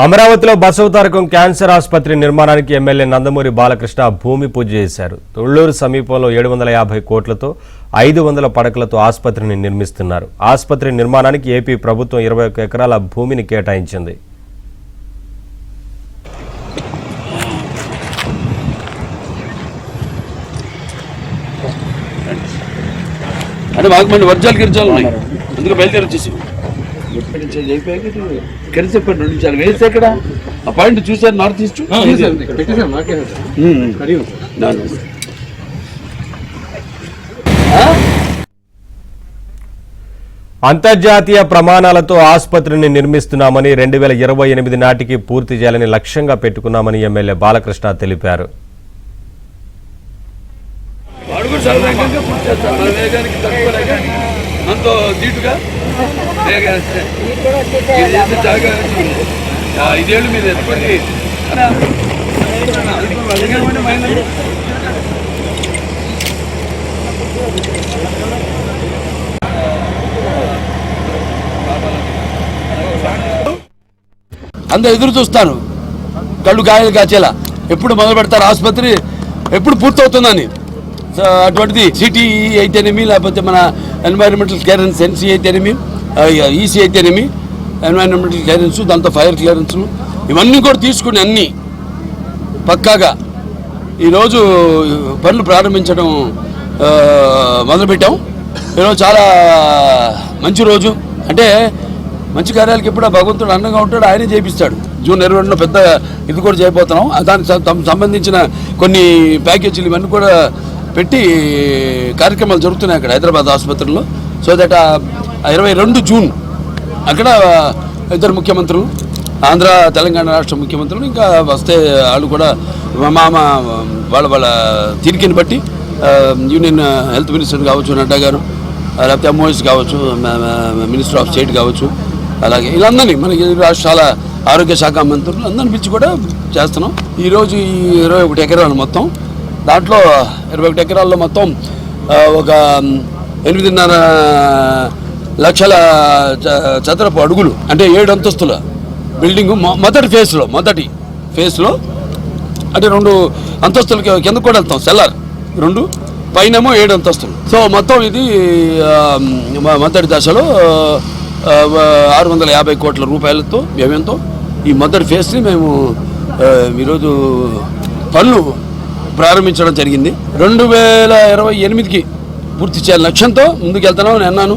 అమరావతిలో బసవతారకం క్యాన్సర్ ఆసుపత్రి నిర్మాణానికి ఎమ్మెల్యే నందమూరి బాలకృష్ణ భూమి పూజ చేశారు. తొళ్లూరు సమీపంలో 750 కోట్లతో 500 పడకలతో ఆసుపత్రిని నిర్మిస్తున్నారు. ఆసుపత్రి నిర్మాణానికి ఏపీ ప్రభుత్వం 21 ఎకరాల భూమిని కేటాయించింది. అంటే మాకు మన వర్జాలు గిరిజాలు ఉన్నాయి, అందుకే బయలుదేరి వచ్చేసి చెప్పండి 2 నిమిషాలు వేస్తే ఎక్కడ ఆ పాయింట్ చూసారు. నార్త్ ఈస్ట్ అంతర్జాతీయ ప్రమాణాలతో ఆసుపత్రిని నిర్మిస్తున్నామని 2028 నాటికి పూర్తి చేయాలని లక్ష్యంగా పెట్టుకున్నామని ఎమ్మెల్యే బాలకృష్ణ తెలిపారు. మనతో దీటుగా 5 ఏళ్ళు మీరు ఎత్తుకొని అందరూ ఎదురు చూస్తాను, కళ్ళు గాయాలు కాచేలా ఎప్పుడు మొదలు పెడతారు ఆసుపత్రి, ఎప్పుడు పూర్తవుతుందని. అటువంటిది సిటీ అయితేనేమి, లేకపోతే మన ఎన్వైరన్మెంటల్ క్లియరెన్స్ ఎన్సీ అయితేనేమి, ఈసీ అయితేనేమి, ఎన్వైరన్మెంటల్ క్లియరెన్స్, దాంతో ఫైర్ క్లియరెన్స్లు ఇవన్నీ కూడా తీసుకుని అన్నీ పక్కాగా ఈరోజు పనులు ప్రారంభించడం మొదలుపెట్టాం. ఈరోజు చాలా మంచి రోజు. అంటే మంచి కార్యాలకి ఎప్పుడు భగవంతుడు అండంగా ఉంటాడు, ఆయనే చేయిస్తాడు. జూన్ 22 పెద్ద ఇది కూడా చేయబోతున్నాం. దానికి సంబంధించిన కొన్ని ప్యాకేజీలు ఇవన్నీ కూడా పెట్టి కార్యక్రమాలు జరుగుతున్నాయి అక్కడ హైదరాబాద్ ఆసుపత్రిలో. సో దట్ 22 జూన్ అక్కడ 2 ముఖ్యమంత్రులు, ఆంధ్ర తెలంగాణ రాష్ట్ర ముఖ్యమంత్రులు ఇంకా వస్తే వాళ్ళు కూడా వాళ్ళ తీరికని బట్టి యూనియన్ హెల్త్ మినిస్టర్ కావచ్చు నడ్డా గారు, లేకపోతే ఎంఓఎస్ కావచ్చు, మినిస్టర్ ఆఫ్ స్టేట్ కావచ్చు, అలాగే వీళ్ళందరినీ మనకి రాష్ట్రాల ఆరోగ్య శాఖ మంత్రులు అందరిని పిలిచి కూడా చేస్తున్నాం. ఈరోజు ఈ 21 ఎకరాలు మొత్తం, దాంట్లో 21 ఎకరాల్లో మొత్తం ఒక 8.5 లక్షల చదరపు అడుగులు, అంటే 7 అంతస్తుల బిల్డింగు మొదటి ఫేజ్లో అంటే 2 అంతస్తులకి కింద కూడా వెళ్తాం, సెల్లార్ 2 పైనేమో 7 అంతస్తులు. సో మొత్తం ఇది మొదటి దశలో 650 కోట్ల రూపాయలతో వ్యయంతో ఈ మొదటి ఫేజ్ని మేము ఈరోజు పనులు ప్రారంభించడం జరిగింది. 2028కి పూర్తి చేయాలి లక్ష్యంతో ముందుకు వెళ్తున్నాం అని అన్నాను.